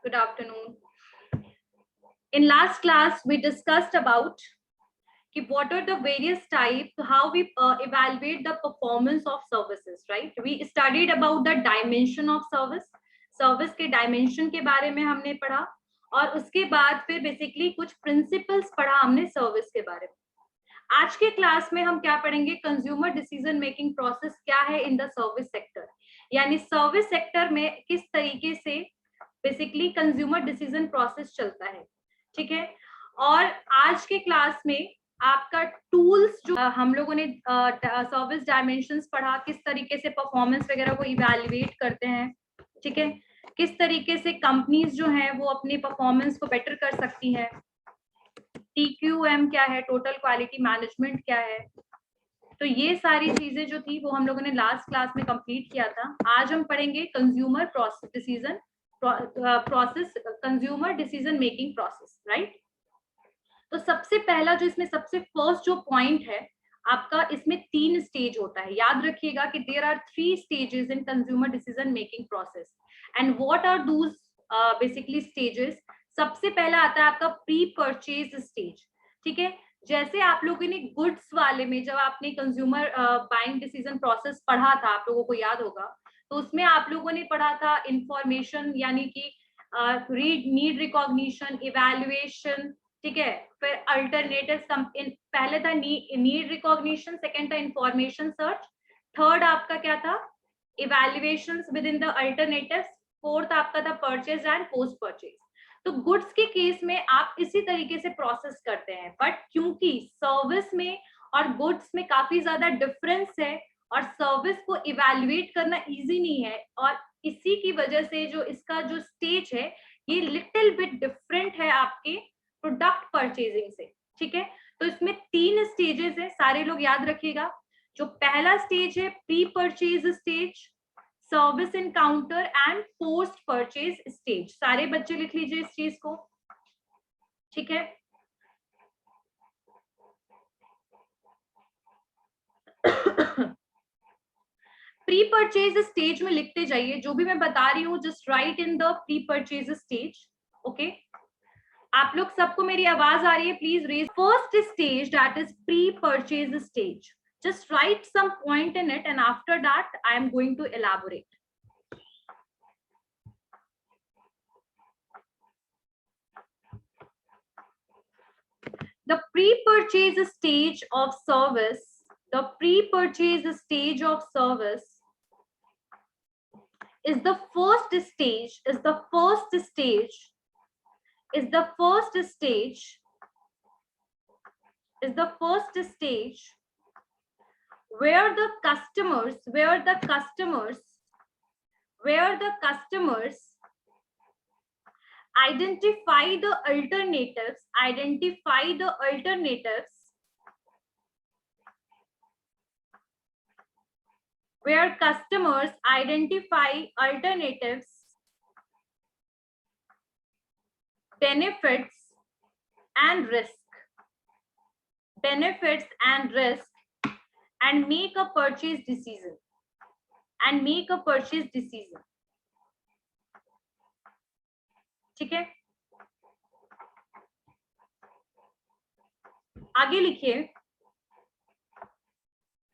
Good afternoon. In last class, we discussed about what are the various types, how we evaluate the performance of services, right? We studied about the dimension of service. Service के dimension के बारे में हमने पढ़ा और उसके बाद फिर बेसिकली कुछ प्रिंसिपल्स पढ़ा हमने सर्विस के बारे में। आज के क्लास में हम क्या पढ़ेंगे, कंज्यूमर डिसीजन मेकिंग प्रोसेस क्या है इन द सर्विस सेक्टर, यानी सर्विस सेक्टर में किस तरीके से बेसिकली कंज्यूमर डिसीजन प्रोसेस चलता है, ठीक है। और आज के क्लास में आपका टूल्स जो हम लोगों ने सर्विस डायमेंशंस पढ़ा, किस तरीके से परफॉर्मेंस वगैरह को इवैल्यूएट करते हैं, ठीक है, किस तरीके से कंपनीज जो हैं वो अपनी परफॉर्मेंस को बेटर कर सकती हैं, TQM क्या है, टोटल क्वालिटी मैनेजमेंट क्या है। तो ये सारी चीजें जो थी वो हम लोगों ने लास्ट क्लास में कंप्लीट किया था। आज हम पढ़ेंगे consumer decision process, consumer decision making process, right. तो सबसे पहला जो इसमें सबसे फर्स्ट जो पॉइंट है आपका, इसमें 3 स्टेज होता है। याद रखिएगा कि there are 3 stages in consumer decision making process and what are those basically stages. सबसे पहला आता है आपका प्री परचेज स्टेज, ठीक है। जैसे आप लोगों ने गुड्स वाले में जब आपने कंज्यूमर बाइंग डिसीजन प्रोसेस पढ़ा था, आप लोगों को याद होगा, तो उसमें आप लोगों ने पढ़ा था इंफॉर्मेशन यानी कि नीड रिकॉग्निशन, इवैल्यूएशन, ठीक है, फिर अल्टरनेटिव, पहले था नीड रिकॉग्निशन, सेकंड था इंफॉर्मेशन सर्च, थर्ड आपका क्या था, evaluations with in the alternatives, fourth आपका था परचेज एंड पोस्ट परचेज। तो गुड्स के केस में आप इसी तरीके से प्रोसेस करते हैं, बट क्योंकि सर्विस में और गुड्स में काफी ज्यादा डिफरेंस है और सर्विस को इवैल्यूएट करना इजी नहीं है, और इसी की वजह से जो इसका जो स्टेज है ये लिटिल बिट डिफरेंट है आपके प्रोडक्ट परचेजिंग से, ठीक है। तो इसमें 3 स्टेजेस है, सारे लोग याद रखिएगा। जो पहला स्टेज है pre purchase stage, service encounter and post purchase stage. सारे बच्चे लिख लीजिए इस चीज को, ठीक है। प्री परचेज स्टेज में लिखते जाइए, जो भी मैं बता रही हूँ just right in the pre purchase stage, okay. आप लोग सबको मेरी आवाज आ रही है? Please raise. First stage that is pre purchase stage, just write some point in it and after that I am going to elaborate. The pre-purchase stage of service, the pre-purchase stage of service is the first stage, is the first stage, is the first stage, is the first stage where the customers, where the customers identify the alternatives, identify the alternatives, where customers identify alternatives, benefits and risk, benefits and risk, and make a purchase decision, and make a purchase decision, ठीक है। आगे लिखिए,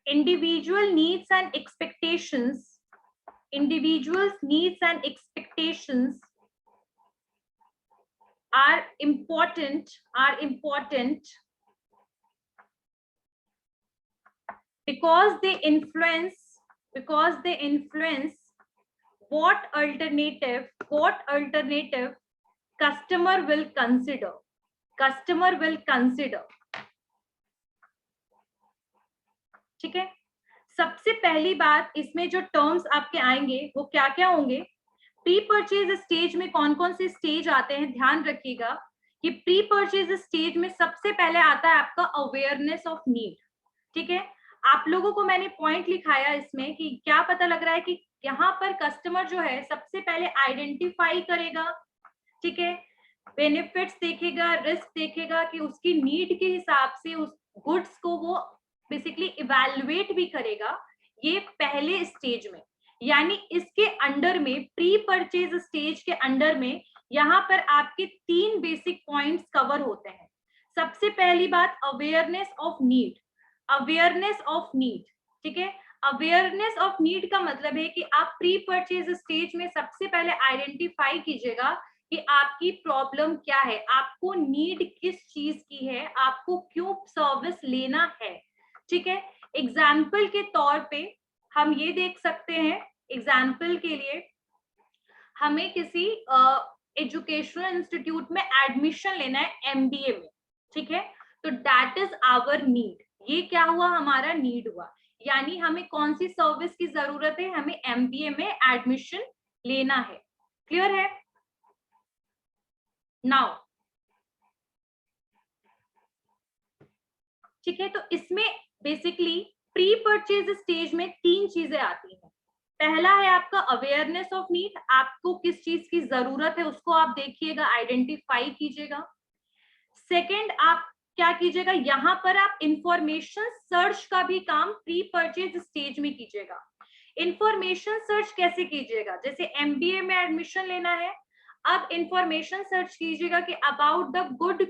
individual needs and expectations, individuals needs and expectations are important because they influence what alternative customer will consider, ठीक है। सबसे पहली बात, इसमें जो टर्म्स आपके आएंगे वो क्या क्या होंगे। प्री परचेज स्टेज में कौन कौन से स्टेज आते हैं, ध्यान रखिएगा कि प्री परचेज स्टेज में सबसे पहले आता है आपका अवेयरनेस ऑफ नीड, ठीक है। आप लोगों को मैंने पॉइंट लिखाया इसमें कि क्या पता लग रहा है कि यहाँ पर कस्टमर जो है सबसे पहले आइडेंटिफाई करेगा, ठीक है, बेनिफिट्स देखेगा, रिस्क देखेगा कि उसकी नीड के हिसाब से उस गुड्स को वो बेसिकली इवैल्यूएट भी करेगा, ये पहले स्टेज में। यानी इसके अंडर में, प्री परचेज स्टेज के अंडर में यहाँ पर आपके 3 बेसिक पॉइंट्स कवर होते हैं। सबसे पहली बात awareness of need, awareness of need, ठीक है। अवेयरनेस ऑफ नीड का मतलब है कि आप प्री परचेज स्टेज में सबसे पहले आइडेंटिफाई कीजिएगा कि आपकी प्रॉब्लम क्या है, आपको नीड किस चीज की है, आपको क्यों सर्विस लेना है, ठीक है। एग्जाम्पल के तौर पे हम ये देख सकते हैं, एग्जाम्पल के लिए हमें किसी एजुकेशनल इंस्टीट्यूट में एडमिशन लेना है एमबीए में, ठीक है, तो दैट इज आवर नीड। ये क्या हुआ, हमारा नीड हुआ, यानी हमें कौन सी सर्विस की जरूरत है, हमें एमबीए में एडमिशन लेना है। क्लियर है? नाउ ठीक है, तो इसमें बेसिकली प्री परचेज स्टेज में 3 चीजें आती हैं। पहला है आपका अवेयरनेस ऑफ नीड, आपको किस चीज की जरूरत है उसको आप देखिएगा, आइडेंटिफाई कीजिएगा। सेकंड, आप क्या कीजिएगा, यहाँ पर आप इंफॉर्मेशन सर्च का भी काम प्री परचेज स्टेज में कीजिएगा। इंफॉर्मेशन सर्च कैसे कीजिएगा, जैसे एमबीए में एडमिशन लेना है, अब इंफॉर्मेशन सर्च कीजिएगा कि about the good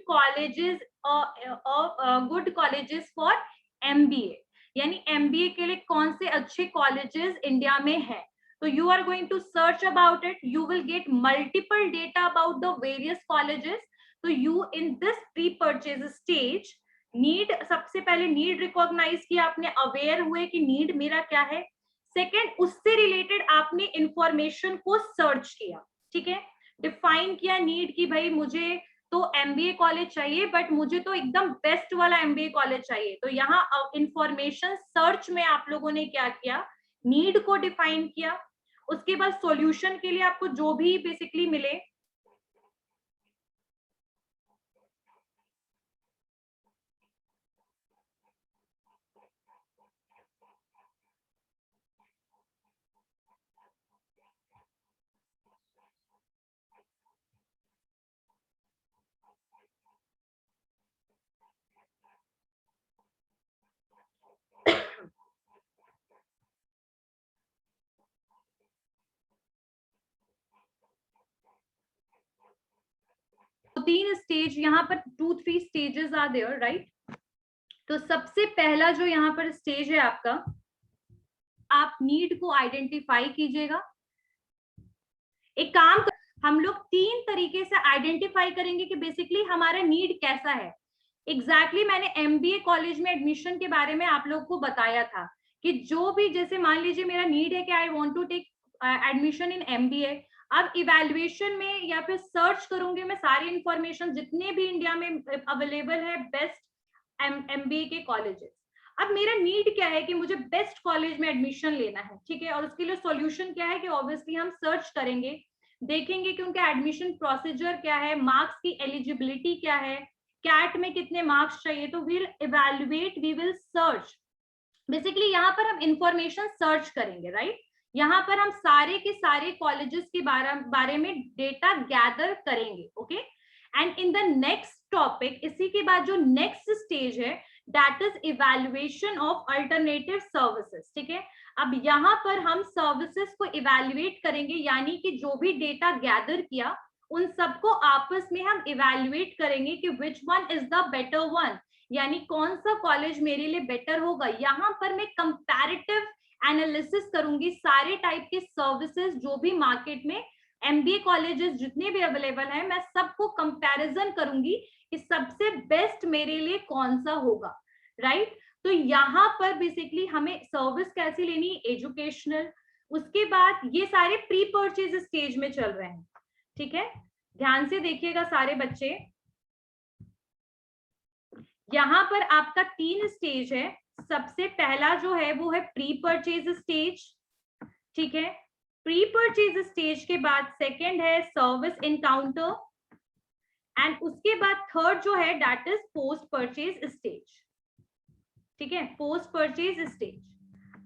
colleges for MBA, यानी एमबीए के लिए कौन से अच्छे कॉलेजेस इंडिया में है। तो you are going to search about it, you will get multiple data about the various colleges. तो you in this pre purchase stage need, सबसे पहले नीड रिकॉग्नाइज किया आपने, अवेयर हुए कि नीड मेरा क्या है। सेकेंड, उससे रिलेटेड आपने इंफॉर्मेशन को सर्च किया, ठीक है, डिफाइन किया नीड की भाई मुझे तो एमबीए कॉलेज चाहिए, बट मुझे तो एकदम बेस्ट वाला एमबीए कॉलेज चाहिए। तो यहाँ इंफॉर्मेशन सर्च में आप लोगों ने क्या किया, नीड को डिफाइन किया। उसके बाद सॉल्यूशन के लिए आपको जो भी बेसिकली मिले, तो 3 स्टेज यहाँ पर, 2-3 स्टेजेस आर देयर, राइट। तो सबसे पहला जो यहाँ पर स्टेज है आपका, आप नीड को आइडेंटिफाई कीजिएगा। एक काम हम लोग 3 तरीके से आइडेंटिफाई करेंगे कि बेसिकली हमारा नीड कैसा है। एग्जैक्टली मैंने एमबीए कॉलेज में एडमिशन के बारे में आप लोग को बताया था कि जो भी, जैसे मान लीजिए मेरा नीड है कि I want to take admission in MBA. अब इवैल्यूएशन में या फिर सर्च करूंगी मैं सारी इंफॉर्मेशन जितने भी इंडिया में अवेलेबल है बेस्ट एमबीए के कॉलेजेस। अब मेरा नीड क्या है कि मुझे बेस्ट कॉलेज में एडमिशन लेना है, ठीक है, और उसके लिए सॉल्यूशन क्या है कि ऑब्वियसली हम सर्च करेंगे, देखेंगे कि उनका एडमिशन प्रोसीजर क्या है, मार्क्स की एलिजिबिलिटी क्या है, कैट में कितने मार्क्स चाहिए, तो will evaluate, we will search. Basically यहाँ पर हम इंफॉर्मेशन सर्च करेंगे, राइट। यहाँ पर हम सारे के सारे कॉलेजेस के बारे में डेटा गैदर करेंगे, okay. And in the next topic, इसी के बाद जो नेक्स्ट स्टेज है that is evaluation of alternative services, ठीक है। अब यहाँ पर हम सर्विसेज को इवैल्यूएट करेंगे, यानी कि जो भी डेटा गैदर किया उन सबको आपस में हम इवैल्यूएट करेंगे कि which one is the better one, यानी कौन सा कॉलेज मेरे लिए बेटर होगा। यहाँ पर मैं कंपैरेटिव एनालिसिस करूंगी, सारे टाइप के सर्विसेज जो भी मार्केट में एमबीए कॉलेजेस जितने भी अवेलेबल हैं, मैं सबको कंपैरिजन करूंगी कि सबसे बेस्ट मेरे लिए कौन सा होगा, राइट। तो यहाँ पर बेसिकली हमें सर्विस कैसी लेनी, एजुकेशनल। उसके बाद ये सारे प्री परचेज स्टेज में चल रहे हैं, ठीक है, ध्यान से देखिएगा सारे बच्चे। यहाँ पर आपका 3 स्टेज है। सबसे पहला जो है वो है प्री परचेज स्टेज, ठीक है। प्री परचेज स्टेज के बाद सेकंड है सर्विस इनकाउंटर, एंड उसके बाद थर्ड जो है that is post purchase stage, ठीक है, पोस्ट परचेज स्टेज।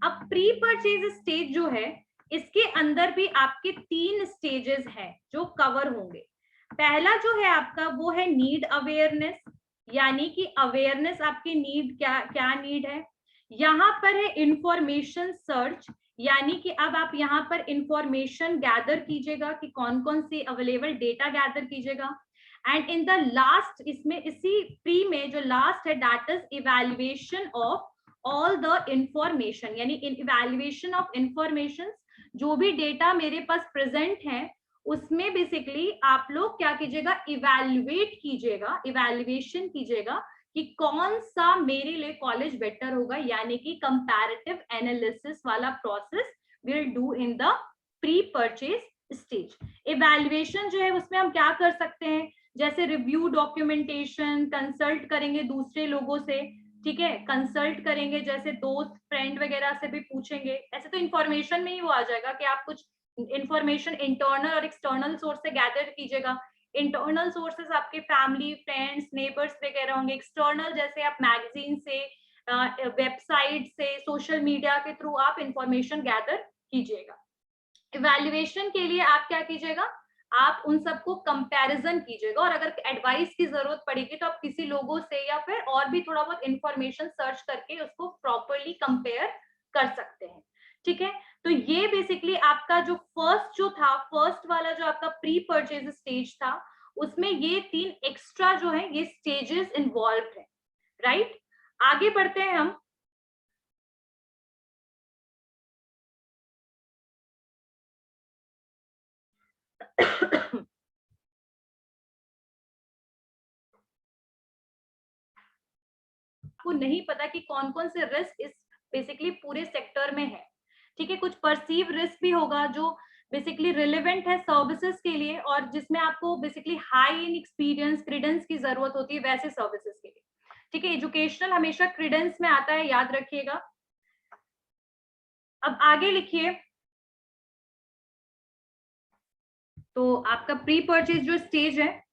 अब प्री परचेज स्टेज जो है इसके अंदर भी आपके 3 स्टेजेस हैं जो कवर होंगे। पहला जो है आपका वो है नीड अवेयरनेस, यानी कि अवेयरनेस आपकी नीड क्या क्या नीड है। यहाँ पर है इंफॉर्मेशन सर्च, यानी कि अब आप यहाँ पर इंफॉर्मेशन गैदर कीजिएगा कि कौन कौन सी अवेलेबल डेटा गैदर कीजिएगा। एंड इन द लास्ट, इसमें इसी प्री में जो लास्ट है that is evaluation of all the information, यानी इन इवैल्यूएशन ऑफ इंफॉर्मेशन, जो भी डेटा मेरे पास प्रेजेंट है उसमें बेसिकली आप लोग क्या कीजिएगा, इवैल्यूएट कीजिएगा, इवैल्यूएशन कीजिएगा कि कौन सा मेरे लिए कॉलेज बेटर होगा, यानी कि कंपैरेटिव एनालिसिस वाला process will do in the pre purchase stage. Evaluation जो है उसमें हम क्या कर सकते हैं, जैसे रिव्यू डॉक्यूमेंटेशन, कंसल्ट करेंगे दूसरे लोगों से, ठीक है, कंसल्ट करेंगे, जैसे दोस्त फ्रेंड वगैरह से भी पूछेंगे। ऐसे तो इंफॉर्मेशन में ही वो आ जाएगा कि आप कुछ इंफॉर्मेशन इंटरनल और एक्सटर्नल सोर्स से गैदर कीजिएगा। इंटरनल सोर्सेस आपके फैमिली, फ्रेंड्स, नेबर्स वगैरह होंगे। एक्सटर्नल जैसे आप मैगजीन से, वेबसाइट से, सोशल मीडिया के थ्रू आप इंफॉर्मेशन गैदर कीजिएगा। इवैल्यूएशन के लिए आप क्या कीजिएगा, आप उन सबको कंपैरिजन कीजिएगा, और अगर एडवाइस की जरूरत पड़ेगी तो आप किसी लोगों से या फिर और भी थोड़ा बहुत इंफॉर्मेशन सर्च करके उसको प्रॉपरली कंपेयर कर सकते हैं, ठीक है। तो ये बेसिकली आपका जो फर्स्ट वाला जो आपका प्री परचेज स्टेज था, उसमें ये 3 एक्स्ट्रा जो है ये स्टेजेस इन्वॉल्व है, राइट। आगे बढ़ते हैं हम। आपको नहीं पता कि कौन कौन से रिस्क इस बेसिकली पूरे सेक्टर में है, ठीक है। कुछ परसीव रिस्क भी होगा जो बेसिकली रिलेवेंट है सर्विसेज के लिए, और जिसमें आपको basically high in experience Credence की जरूरत होती है वैसे सर्विसेज के लिए, ठीक है। एजुकेशनल हमेशा क्रेडेंस में आता है, याद रखिएगा। अब आगे लिखिए। तो आपका प्री परचेज जो स्टेज है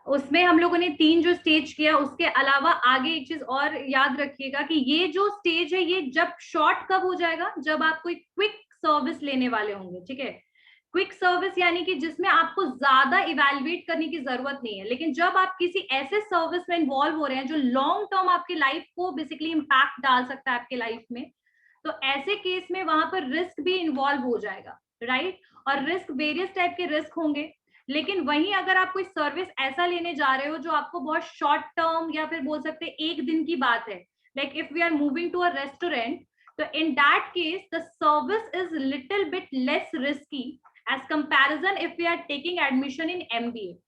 उसमें हम लोगों ने 3 जो स्टेज किया, उसके अलावा आगे एक चीज और याद रखिएगा कि ये जो स्टेज है ये जब शॉर्ट कब हो जाएगा, जब आप कोई क्विक सर्विस लेने वाले होंगे, ठीक है। क्विक सर्विस यानी कि जिसमें आपको ज्यादा इवैल्यूएट करने की जरूरत नहीं है, लेकिन जब आप किसी ऐसे सर्विस में इन्वॉल्व हो रहे हैं जो लॉन्ग टर्म आपकी लाइफ को बेसिकली इम्पैक्ट डाल सकता है आपके लाइफ में, तो ऐसे केस में वहां पर रिस्क भी इन्वॉल्व हो जाएगा, राइट। और रिस्क वेरियस टाइप के रिस्क होंगे, लेकिन वहीं अगर आप कोई सर्विस ऐसा लेने जा रहे हो जो आपको बहुत शॉर्ट टर्म या फिर बोल सकते हैं एक दिन की बात है, like if we are moving to a restaurant, तो in that case the service is little bit less risky as comparison if we are taking admission in MBA.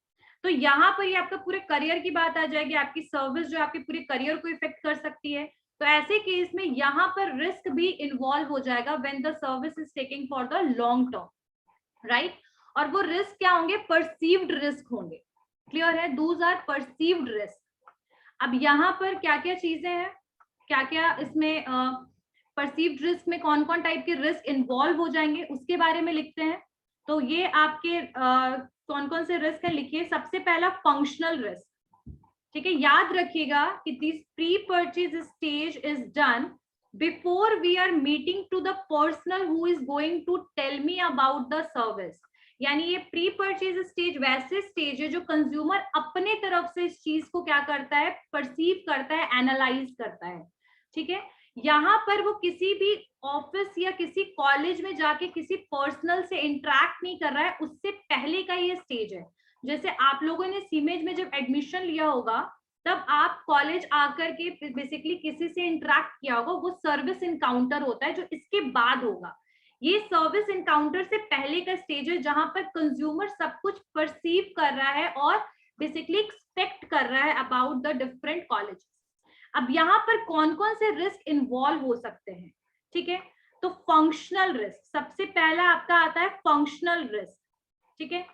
तो यहाँ पर ये आपका पूरे करियर की बात आ जाएगी, आपकी सर्विस जो आपके पूरे करियर को इफेक्ट कर सकती है। तो ऐसे केस में यहाँ पर रिस्क भी इन्वॉल्व हो जाएगा when the service is taking for the long term, right. और वो रिस्क क्या होंगे, परसीव्ड रिस्क होंगे, क्लियर है, दूज आर परसीव्ड रिस्क। अब यहाँ पर क्या क्या चीजें हैं, क्या क्या इसमें परसीव्ड रिस्क में कौन कौन टाइप के रिस्क इन्वॉल्व हो जाएंगे उसके बारे में लिखते हैं। तो ये आपके कौन कौन से रिस्क है लिखिए। सबसे पहला फंक्शनल रिस्क, ठीक है। याद रखिएगा कि this pre purchase stage is done before we are meeting to the personal who is going to tell me about the service। यानी ये प्री परचेज स्टेज वैसे स्टेज है जो कंज्यूमर अपने तरफ से इस चीज को क्या करता है, परसीव करता है, एनालाइज करता है, ठीक है। यहाँ पर वो किसी भी ऑफिस या किसी कॉलेज में जाके किसी पर्सनल से इंटरेक्ट नहीं कर रहा है, उससे पहले का ये स्टेज है। जैसे आप लोगों ने सीमेज में जब एडमिशन लिया होगा तब आप कॉलेज आकर के बेसिकली किसी से इंटरेक्ट किया होगा, वो सर्विस इनकाउंटर होता है जो इसके बाद होगा। ये सर्विस इनकाउंटर से पहले का स्टेज है जहां पर कंज्यूमर सब कुछ परसीव कर रहा है और बेसिकली एक्सपेक्ट कर रहा है अबाउट द डिफरेंट कॉलेज। अब यहाँ पर कौन कौन से रिस्क इन्वॉल्व हो सकते हैं, ठीक है। तो फंक्शनल रिस्क सबसे पहला आपका आता है, फंक्शनल रिस्क, ठीक है।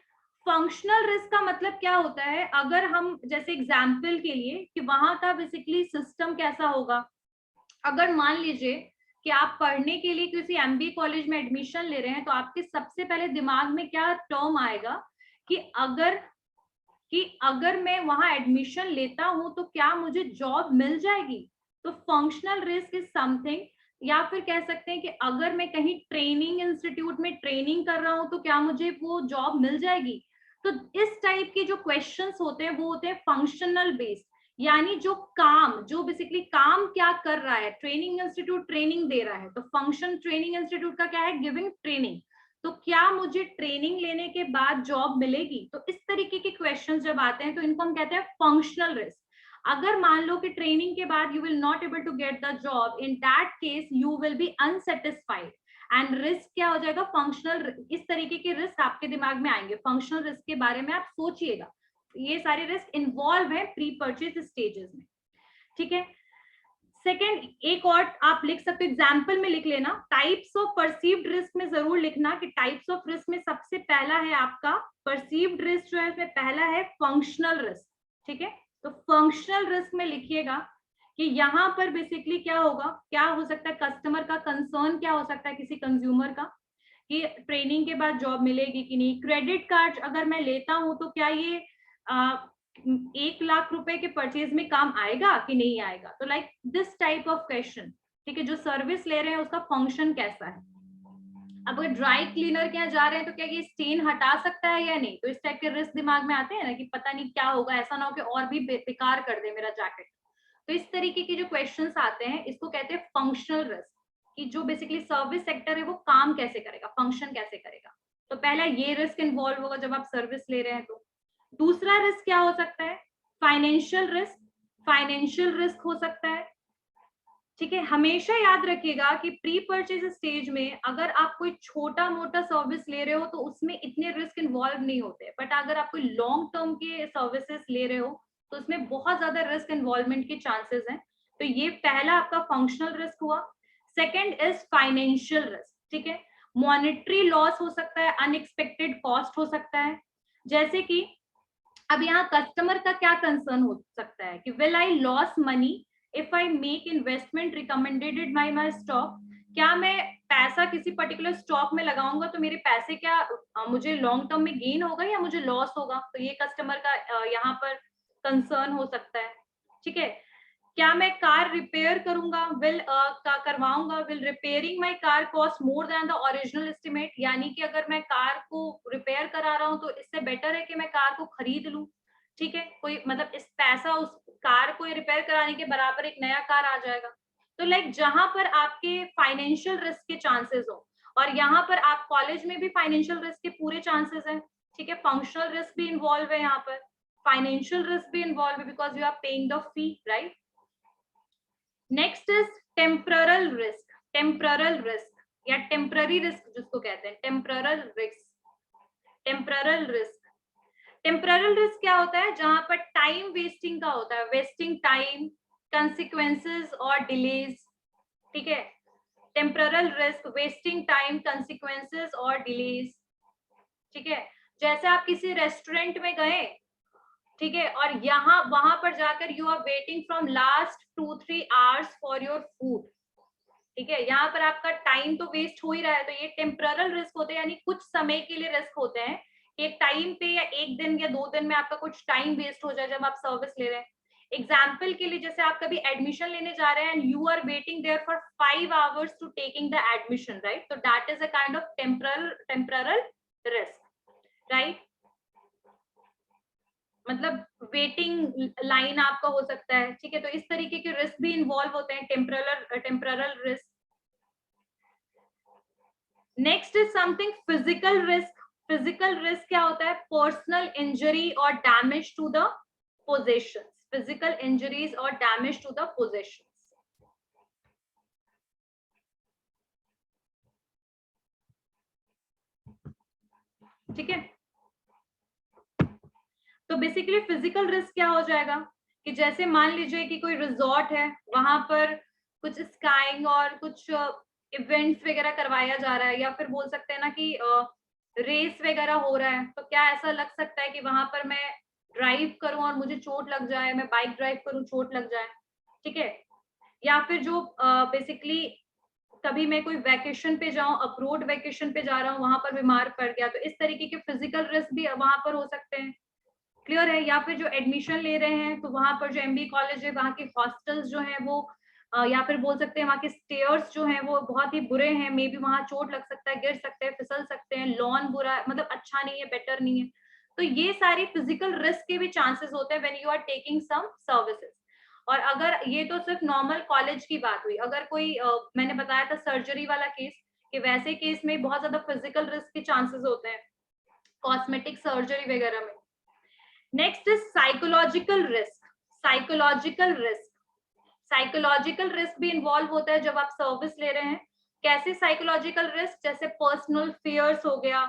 फंक्शनल रिस्क का मतलब क्या होता है, अगर हम जैसे एग्जाम्पल के लिए कि वहां का बेसिकली सिस्टम कैसा होगा, अगर मान लीजिए कि आप पढ़ने के लिए किसी एमबीए कॉलेज में एडमिशन ले रहे हैं, तो आपके सबसे पहले दिमाग में क्या टर्म आएगा कि अगर मैं वहां एडमिशन लेता हूं तो क्या मुझे जॉब मिल जाएगी। तो फंक्शनल रिस्क इज समथिंग, या फिर कह सकते हैं कि अगर मैं कहीं ट्रेनिंग इंस्टीट्यूट में ट्रेनिंग कर रहा हूं तो क्या मुझे वो जॉब मिल जाएगी। तो इस टाइप के जो क्वेश्चंस होते हैं वो होते हैं फंक्शनल बेस्ड, यानी जो काम, जो बेसिकली काम क्या कर रहा है, ट्रेनिंग इंस्टीट्यूट ट्रेनिंग दे रहा है, तो फंक्शन ट्रेनिंग इंस्टीट्यूट का क्या है, गिविंग ट्रेनिंग। तो क्या मुझे ट्रेनिंग लेने के बाद जॉब मिलेगी? तो इस तरीके के क्वेश्चंस जब आते हैं तो इनको हम कहते हैं फंक्शनल रिस्क। अगर मान लो कि ट्रेनिंग के बाद you will not able to get the job, in that case you will be unsatisfied and risk क्या हो जाएगा, फंक्शनल। इस तरीके के रिस्क आपके दिमाग में आएंगे। फंक्शनल रिस्क के बारे में आप सोचिएगा, ये सारे रिस्क इन्वॉल्व है प्री परचेज स्टेजेस में, ठीक है। सेकेंड, एक और आप लिख सकते हो, एग्जाम्पल में लिख लेना, टाइप्स ऑफ परसीव्ड रिस्क में जरूर लिखना कि टाइप्स ऑफ रिस्क में सबसे पहला है आपका परसीव्ड रिस्क, जो है इसमें पहला है फंक्शनल रिस्क, ठीक है। तो फंक्शनल रिस्क में लिखिएगा कि यहाँ पर बेसिकली क्या होगा, क्या हो सकता है, कस्टमर का कंसर्न क्या हो सकता है किसी कंज्यूमर का, कि ट्रेनिंग के बाद जॉब मिलेगी कि नहीं। क्रेडिट कार्ड अगर मैं लेता हूं तो क्या ये 1 लाख रुपए के परचेज में काम आएगा कि नहीं आएगा। तो like this type of question, ठीक है। जो सर्विस ले रहे हैं उसका फंक्शन कैसा है। अब अगर ड्राई क्लीनर के यहाँ जा रहे हैं तो क्या ये स्टेन हटा सकता है या नहीं, तो इस टाइप के रिस्क दिमाग में आते हैं ना कि पता नहीं क्या होगा, ऐसा ना हो कि और भी बेकार कर दे मेरा जैकेट। तो इस तरीके के जो क्वेश्चंस आते हैं इसको कहते हैं फंक्शनल रिस्क, कि जो बेसिकली सर्विस सेक्टर है वो काम कैसे करेगा, फंक्शन कैसे करेगा। तो पहला ये रिस्क इन्वॉल्व होगा जब आप सर्विस ले रहे हैं। तो दूसरा रिस्क क्या हो सकता है, फाइनेंशियल रिस्क। फाइनेंशियल रिस्क हो सकता है, ठीक है। हमेशा याद रखिएगा कि प्री परचेज स्टेज में अगर आप कोई छोटा मोटा सर्विस ले रहे हो तो उसमें इतने रिस्क इन्वॉल्व नहीं होते, बट अगर आप कोई लॉन्ग टर्म के सर्विसेज ले रहे हो तो उसमें बहुत ज्यादा रिस्क इन्वॉल्वमेंट के चांसेस हैं। तो ये पहला आपका फंक्शनल रिस्क हुआ। सेकेंड इज फाइनेंशियल रिस्क, ठीक है। मॉनेटरी लॉस हो सकता है, अनएक्सपेक्टेड कॉस्ट हो सकता है। जैसे कि अब यहाँ कस्टमर का क्या कंसर्न हो सकता है कि will I loss money if I make investment recommended by my stock. क्या मैं पैसा किसी पर्टिकुलर स्टॉक में लगाऊंगा तो मेरे पैसे क्या मुझे लॉन्ग टर्म में गेन होगा या मुझे लॉस होगा। तो ये कस्टमर का यहाँ पर कंसर्न हो सकता है, ठीक है। क्या मैं कार रिपेयर करूंगा, करवाऊंगा, will repairing my car cost more than the original estimate. यानी कि अगर मैं कार को रिपेयर करा रहा हूं तो इससे बेटर है कि मैं कार को खरीद लूं, ठीक है। कोई मतलब इस पैसा उस कार को रिपेयर कराने के बराबर एक नया कार आ जाएगा। तो लाइक जहां पर आपके फाइनेंशियल रिस्क के चांसेस हो, और यहाँ पर आप कॉलेज में भी फाइनेंशियल रिस्क के पूरे चांसेस हैं, ठीक है। फंक्शनल रिस्क भी इन्वॉल्व है, यहाँ पर फाइनेंशियल रिस्क भी इन्वॉल्व है because you are paying the fee, right. Next is temporal risk. Temporal risk या टेम्पररी रिस्क जिसको कहते हैं, temporal risk. Temporal risk, temporal risk क्या होता है, जहां पर टाइम वेस्टिंग का होता है, वेस्टिंग टाइम, कंसिक्वेंसेस और डिलेज, ठीक है। Temporal risk, wasting time, consequences और डिलेज, ठीक है। जैसे आप किसी रेस्टोरेंट में गए, ठीक है, और यहाँ वहां पर जाकर you are waiting from last 2-3 hours for your food, ठीक है। यहाँ पर आपका टाइम तो वेस्ट हो ही रहा है। तो ये टेम्परल रिस्क होते हैं, यानी कुछ समय के लिए रिस्क होते हैं। एक टाइम पे या 1 दिन या 2 दिन में आपका कुछ टाइम वेस्ट हो जाए जब आप सर्विस ले रहे हैं। एग्जाम्पल के लिए जैसे आप कभी एडमिशन लेने जा रहे हैं and you are waiting there for 5 hours to taking the admission, right. तो that is a kind of temporal risk, right. मतलब वेटिंग लाइन आपका हो सकता है, ठीक है। तो इस तरीके के रिस्क भी इन्वॉल्व होते हैं, temporal risk. Next is something physical risk. Physical risk क्या होता है, पर्सनल इंजरी और damage to the possessions. Physical injuries और डैमेज टू द पोजेशंस, ठीक है। तो बेसिकली फिजिकल रिस्क क्या हो जाएगा कि जैसे मान लीजिए कि कोई रिजॉर्ट है, वहां पर कुछ स्काइंग और कुछ इवेंट्स वगैरह करवाया जा रहा है, या फिर बोल सकते हैं ना कि रेस वगैरह हो रहा है। तो क्या ऐसा लग सकता है कि वहां पर मैं ड्राइव करूं और मुझे चोट लग जाए, मैं बाइक ड्राइव करूं चोट लग जाए, ठीक है। या फिर जो बेसिकली कभी मैं कोई वैकेशन पे जाऊं, अब्रोड वैकेशन पे जा रहा हूं, वहां पर बीमार पड़ गया, तो इस तरीके के फिजिकल रिस्क भी वहां पर हो सकते हैं, क्लियर है। या फिर जो एडमिशन ले रहे हैं तो वहां पर जो एमबी कॉलेज है, वहां के हॉस्टल्स जो है वो या फिर बोल सकते हैं वहां के स्टेयर्स जो हैं वो बहुत ही बुरे हैं, मे बी वहां चोट लग सकता है, गिर सकते हैं, फिसल सकते हैं, लॉन बुरा मतलब अच्छा नहीं है, बेटर नहीं है। तो ये सारी फिजिकल रिस्क के भी चांसेस होते हैं when you are taking some services. और अगर ये तो सिर्फ नॉर्मल कॉलेज की बात हुई, अगर कोई मैंने बताया था सर्जरी वाला केस, कि वैसे केस में बहुत ज्यादा फिजिकल रिस्क के चांसेस होते हैं कॉस्मेटिक सर्जरी वगैरह में। Next is psychological risk. Psychological risk, psychological risk भी इन्वॉल्व होता है जब आप सर्विस ले रहे हैं। कैसे साइकोलॉजिकल रिस्क? जैसे पर्सनल फियर्स हो गया,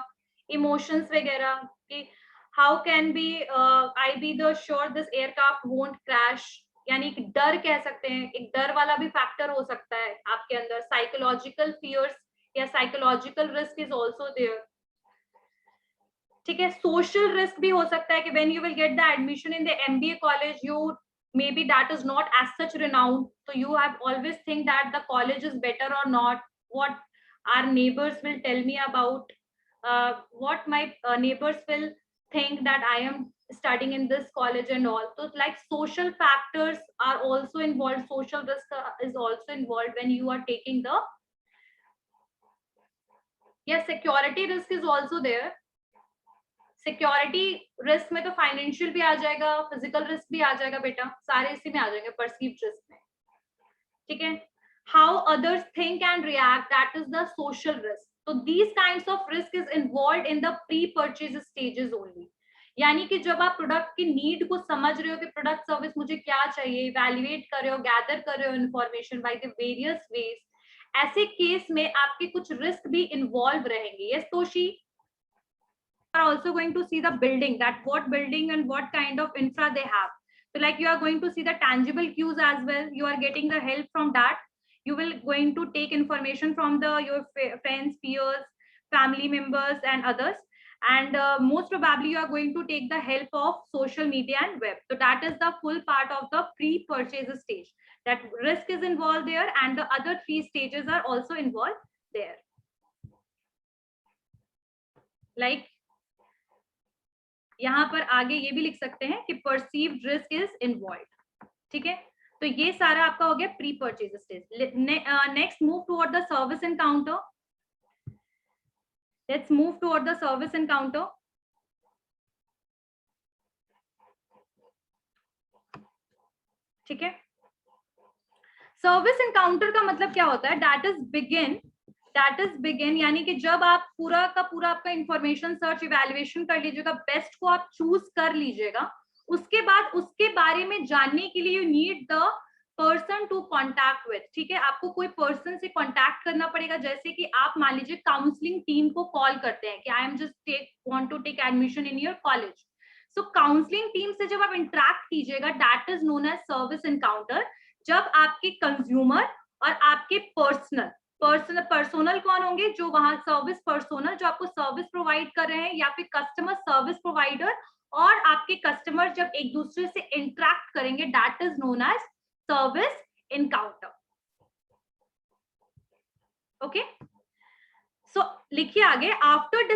इमोशंस वगैरह, कि how can be I be the sure this aircraft won't crash, यानी कि डर कह सकते हैं, एक डर वाला भी फैक्टर हो सकता है आपके अंदर। साइकोलॉजिकल फियर्स या psychological risk is also there. ठीक है, सोशल रिस्क भी हो सकता है कि when you will get the admission in the MBA college, you maybe that is not as such renowned, so you have always think that the college is better or not, what our neighbors will tell me about, what my neighbors will think that I am studying in this college and all. So like social factors are also involved, social risk is also involved when you are taking the, yes, security risk is also there. Security risk में तो financial भी आ जाएगा, physical risk भी आ जाएगा बेटा, सारे इसी में आ जाएंगे परसीव्ड रिस्क में। ठीक है, how others think and react, that is the social risk. तो these kinds of risk is involved in the pre purchase stages only, यानी कि जब आप प्रोडक्ट की नीड को समझ रहे हो कि प्रोडक्ट सर्विस मुझे क्या चाहिए, इवैल्यूएट कर रहे हो, गैदर कर रहे हो information by the various ways, ऐसे केस में आपके कुछ रिस्क भी इन्वॉल्व रहेंगे। Yes Toshi, are also going to see the building, that what building and what kind of infra they have. So like you are going to see the tangible cues as well, you are getting the help from that, you will going to take information from the your friends, peers, family members and others, and most probably you are going to take the help of social media and web. So that is the full part of the pre-purchase stage, that risk is involved there and the other three stages are also involved there. Like यहाँ पर आगे ये भी लिख सकते हैं कि perceived risk is involved. ठीक है, तो ये सारा आपका हो गया pre purchase stage. Next move toward the service encounter. Let's move toward the service encounter. ठीक है, सर्विस एनकाउंटर का मतलब क्या होता है? दैट इज बिगिन, यानी कि जब आप पूरा का पूरा आपका इंफॉर्मेशन सर्च इवैल्यूएशन कर लीजिएगा, बेस्ट को आप चूज कर लीजिएगा, उसके बाद उसके बारे में जानने के लिए you need the person to contact with. ठीक है, आपको कोई पर्सन से कॉन्टैक्ट करना पड़ेगा। जैसे कि आप मान लीजिए काउंसलिंग टीम को कॉल करते हैं कि I am just want to take admission in your college. So counselling team से जब आप इंटरेक्ट कीजिएगा, that is known as service encounter. जब आपके कंज्यूमर और आपके पर्सनल कौन होंगे? जो वहां सर्विस पर्सोनल जो आपको सर्विस प्रोवाइड कर रहे हैं, या फिर कस्टमर सर्विस प्रोवाइडर और आपके कस्टमर जब एक दूसरे से इंटरेक्ट करेंगे, that is known as service encounter. Okay, so लिखिए आगे, after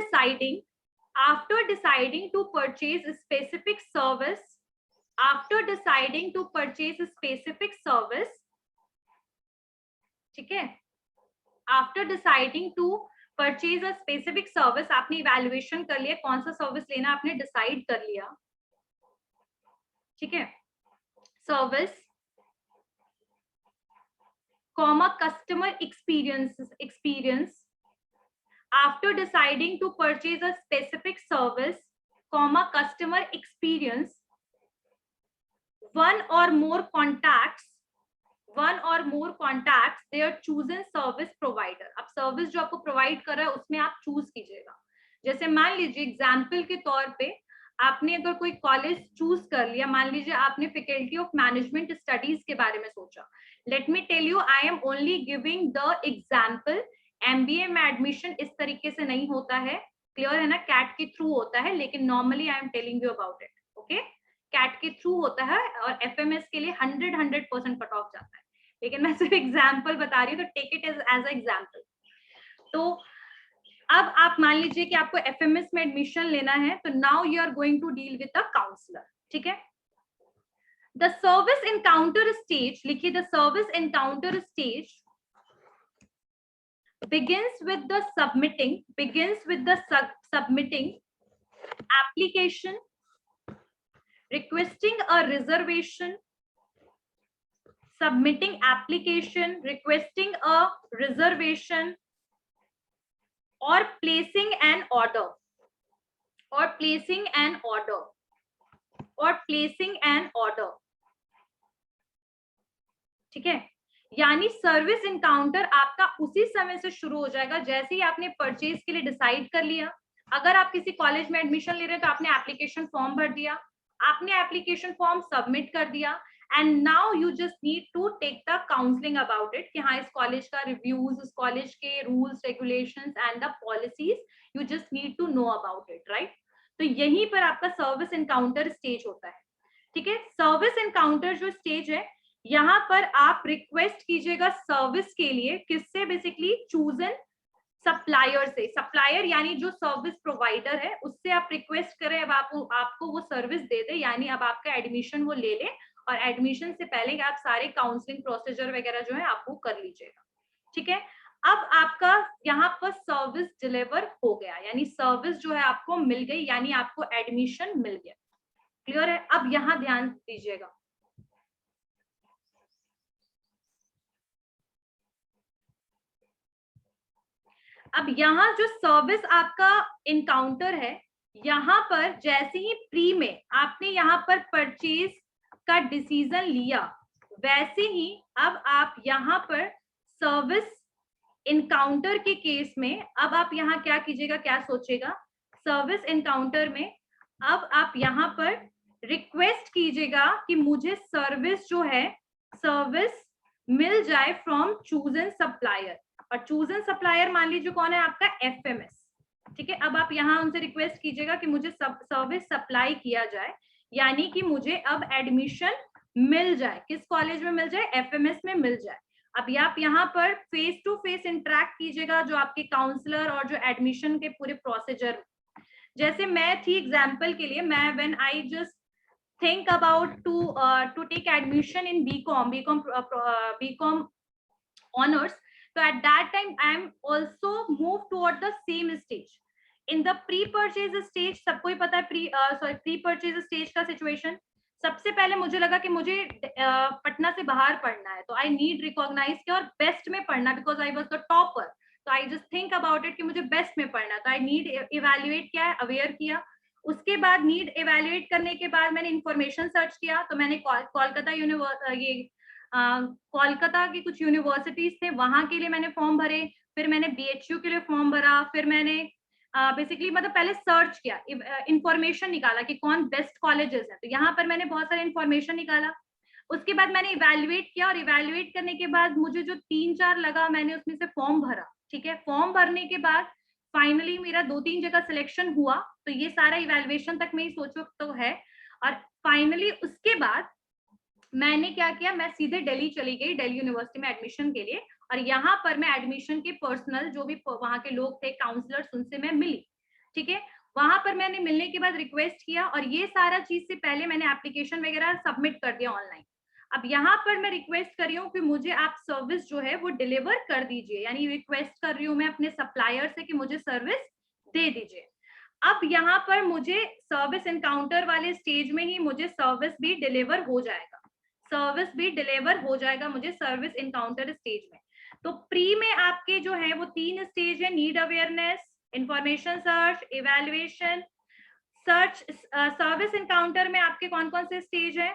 deciding to purchase specific service, after deciding to purchase specific service, ठीक है, after deciding to purchase a specific service, आपने इवैल्यूएशन कर लिया कौन सा सर्विस लेना, आपने डिसाइड कर लिया। ठीक है, service comma customer experience, after deciding to purchase a specific service comma customer experience, one or more contacts their chosen service provider। अब सर्विस जो आपको प्रोवाइड कर रहा है उसमें आप चूज कीजिएगा। जैसे मान लीजिए एग्जाम्पल के तौर पे आपने अगर कोई कॉलेज चूज कर लिया, मान लीजिए आपने फैकल्टी ऑफ मैनेजमेंट स्टडीज के बारे में सोचा। Let me tell you, I am only giving the example. MBA में एडमिशन इस तरीके से नहीं होता है, क्लियर है ना, कैट के थ्रू होता है, लेकिन normally I am telling you about it. Okay, CAT के थ्रू होता है और एफएमएस के लिए 100% कट ऑफ जाता है, लेकिन मैं सिर्फ एग्जांपल बता रही हूँ, तो take it as a example. तो अब आप मान लीजिए कि आपको एफएमएस में एडमिशन लेना है, तो now you are going to deal with a counsellor. ठीक है, द सर्विस एनकाउंटर स्टेज, लिखिए the service encounter stage begins with the submitting application, requesting a reservation, submitting application, requesting a reservation, or placing an order, or placing an order, or placing an order. ठीक है, यानी service encounter आपका उसी समय से शुरू हो जाएगा जैसे ही आपने परचेज के लिए डिसाइड कर लिया। अगर आप किसी कॉलेज में एडमिशन ले रहे हैं तो आपने एप्लीकेशन फॉर्म भर दिया, आपने एप्लीकेशन फॉर्म सबमिट कर दिया, and now you just need to take the counselling about it कि हाँ इस कॉलेज का रिव्यूज, उस कॉलेज के rules regulations and the policies you just need to know about it, right. तो यहीं पर आपका सर्विस एनकाउंटर स्टेज होता है। ठीक है, सर्विस एनकाउंटर जो स्टेज है यहाँ पर आप रिक्वेस्ट कीजिएगा सर्विस के लिए, किससे? बेसिकली चूजन सप्लायर से। सप्लायर यानी जो सर्विस प्रोवाइडर है उससे आप रिक्वेस्ट करें अब आपको वो सर्विस दे दे, यानी अब आपका एडमिशन वो ले ले, और एडमिशन से पहले आप सारे काउंसलिंग प्रोसीजर वगैरह जो है आप वो कर लीजिएगा। ठीक है, अब आपका यहाँ पर सर्विस डिलीवर हो गया, यानी सर्विस जो है आपको मिल गई, यानी आपको एडमिशन मिल गया। क्लियर है? अब यहाँ ध्यान दीजिएगा, अब यहाँ जो सर्विस आपका इनकाउंटर है, यहाँ पर जैसे ही प्री में आपने यहाँ पर परचेज का डिसीजन लिया, वैसे ही अब आप यहाँ पर सर्विस इनकाउंटर के केस में अब आप यहाँ क्या कीजिएगा, क्या सोचेगा? सर्विस इनकाउंटर में अब आप यहाँ पर रिक्वेस्ट कीजिएगा कि मुझे सर्विस जो है सर्विस मिल जाए फ्रॉम चूजन सप्लायर, और चूजन सप्लायर मान लीजिए कौन है आपका? एफएमएस। ठीक है, अब आप यहाँ उनसे रिक्वेस्ट कीजिएगा कि मुझे सर्विस सप्लाई किया जाए, यानी कि मुझे अब एडमिशन मिल जाए। किस कॉलेज में मिल जाए? एफएमएस में मिल जाए। अब आप यहाँ पर फेस टू फेस इंटरेक्ट कीजिएगा जो आपके काउंसलर और जो एडमिशन के पूरे प्रोसीजर। जैसे मैं थी एग्जाम्पल के लिए, मैं when I just think about to take admission in BCom honors, so at that time I am also moved toward the same stage. In the pre-purchase stage, सबको ही पता है pre-purchase stage का situation, सबसे पहले मुझे लगा कि मुझे पटना से बाहर पढ़ना है, तो आई नीड रिकॉग्नाइज किया और बेस्ट में पढ़ना, because I was the topper, तो I just think about it कि मुझे बेस्ट में पढ़ना, तो आई नीड इवेल्युएट किया है, अवेयर किया। उसके बाद नीड इवेल्युएट करने के बाद मैंने इंफॉर्मेशन सर्च किया, तो मैंने कोलकाता की कुछ यूनिवर्सिटीज थे वहां के लिए मैंने फॉर्म भरे, फिर मैंने बीएचयू के लिए फॉर्म भरा, फिर मैंने बेसिकली मतलब पहले सर्च किया, इंफॉर्मेशन निकाला कि कौन बेस्ट कॉलेजेस है, तो यहाँ पर मैंने बहुत सारे इंफॉर्मेशन निकाला। उसके बाद मैंने इवेल्युएट किया, और इवेल्युएट करने के बाद मुझे जो 3-4 लगा मैंने उसमें से फॉर्म भरा। ठीक है, फॉर्म भरने के बाद फाइनली मेरा 2-3 जगह सिलेक्शन हुआ, तो ये सारा इवेल्युएशन तक में ही सोचो तो है। और फाइनली उसके बाद मैंने क्या किया, मैं सीधे दिल्ली चली गई, दिल्ली यूनिवर्सिटी में एडमिशन के लिए, और यहाँ पर मैं एडमिशन के पर्सनल जो भी वहाँ के लोग थे, काउंसलर्स, उनसे मैं मिली। ठीक है, वहां पर मैंने मिलने के बाद रिक्वेस्ट किया, और ये सारा चीज से पहले मैंने एप्लीकेशन वगैरह सबमिट कर दिया ऑनलाइन। अब यहाँ पर मैं रिक्वेस्ट कर रही हूँ कि मुझे आप सर्विस जो है वो डिलीवर कर दीजिए, यानी रिक्वेस्ट कर रही हूँ मैं अपने सप्लायर से कि मुझे सर्विस दे दीजिए। अब यहाँ पर मुझे सर्विस एनकाउंटर वाले स्टेज में ही मुझे सर्विस भी डिलीवर हो जाएगा, सर्विस भी डिलीवर हो जाएगा मुझे सर्विस एनकाउंटर स्टेज में। तो प्री में आपके जो है वो 3 स्टेज है, need awareness, information search, evaluation, search. Service encounter में आपके कौन कौन से स्टेज है?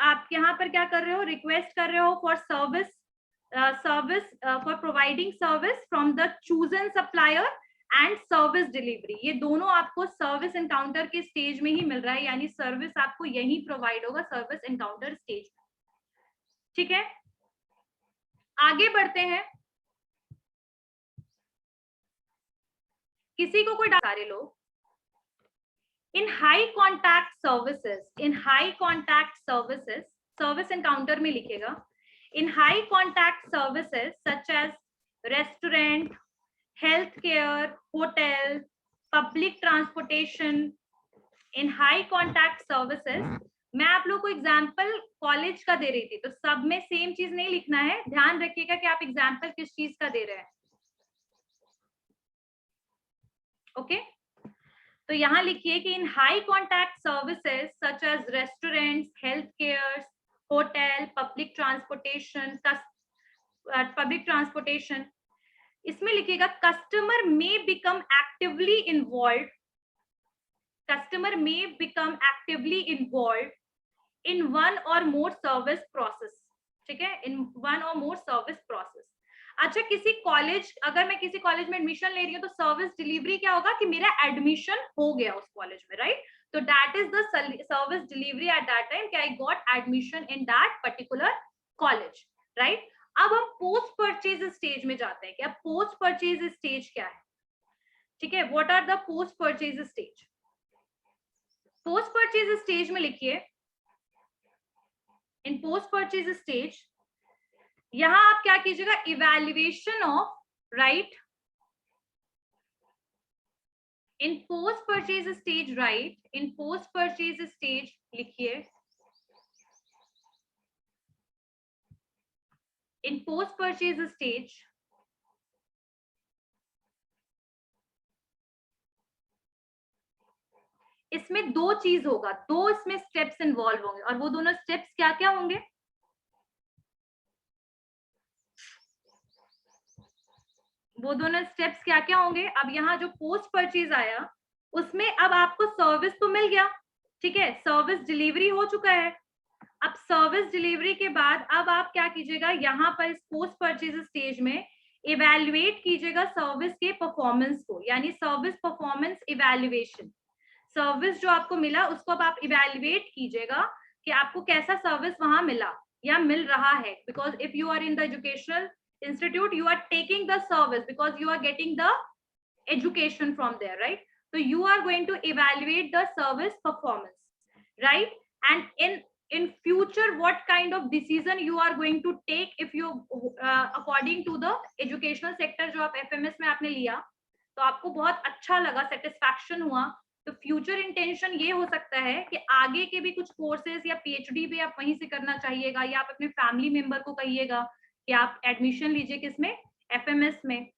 आप यहाँ पर क्या कर रहे हो, रिक्वेस्ट कर रहे हो for service for providing service from the chosen supplier and service delivery, ये दोनों आपको सर्विस एनकाउंटर के स्टेज में ही मिल रहा है, यानी सर्विस आपको यही प्रोवाइड होगा सर्विस एनकाउंटर स्टेज में। ठीक है, आगे बढ़ते हैं। किसी को कोई सारे लोग in high contact services, service encounter में लिखेगा, in high contact services such as restaurant, health care, hotel, public transportation, in high contact services. मैं आप लोग को एग्जाम्पल कॉलेज का दे रही थी, तो सब में सेम चीज नहीं लिखना है, ध्यान रखिएगा कि आप एग्जाम्पल किस चीज का दे रहे हैं। ओके, तो यहाँ लिखिए कि in high contact services such as restaurants, health care, hotel, public transportation, इसमें लिखिएगा कस्टमर में बिकम एक्टिवली इन्वॉल्व, कस्टमर में become actively involve in one or more service process, ठीक है, इन one or more service process. अच्छा, किसी college, अगर मैं किसी कॉलेज में एडमिशन ले रही हूँ तो सर्विस डिलीवरी क्या होगा कि मेरा एडमिशन हो गया उस कॉलेज में, राइट? तो that is the service delivery at that time कि I got admission in that particular college, right? अब हम पोस्ट परचेज स्टेज में जाते हैं कि अब पोस्ट परचेज स्टेज क्या है, ठीक है? What are the post purchase stage? Post purchase stage में लिखिए, इन पोस्ट परचेज स्टेज, यहां आप क्या कीजिएगा, evaluation of, right, in post purchase stage, right, in post purchase stage लिखिए, इन पोस्ट परचेज स्टेज इसमें दो चीज होगा, दो इसमें स्टेप्स इन्वॉल्व होंगे, और वो दोनों स्टेप्स क्या क्या होंगे? वो दोनों स्टेप्स क्या क्या होंगे? अब यहाँ जो पोस्ट परचेज आया उसमें अब आपको सर्विस तो मिल गया, ठीक है, सर्विस डिलीवरी हो चुका है। अब सर्विस डिलीवरी के बाद अब आप क्या कीजिएगा, यहाँ पर इस पोस्ट परचेज स्टेज में इवैल्यूएट कीजिएगा सर्विस के परफॉर्मेंस को, यानी सर्विस परफॉर्मेंस इवैल्यूएशन। सर्विस जो आपको मिला उसको अब आप इवैल्यूएट कीजिएगा कि आपको कैसा सर्विस वहां मिला या मिल रहा है, because if you are in the educational institute, you are taking the service because you are getting the education from there, right? So you are going to evaluate the service performance, right? And in future what kind of decision you are going to take if you according to the educational sector जो आप FMS में आपने लिया तो आपको बहुत अच्छा लगा, सेटिस्फैक्शन हुआ, तो फ्यूचर इंटेंशन ये हो सकता है कि आगे के भी कुछ कोर्सेज या PhD भी आप वहीं से करना चाहिएगा, या आप अपने फैमिली मेंबर को कहिएगा कि आप एडमिशन लीजिए किसमें, FMS में।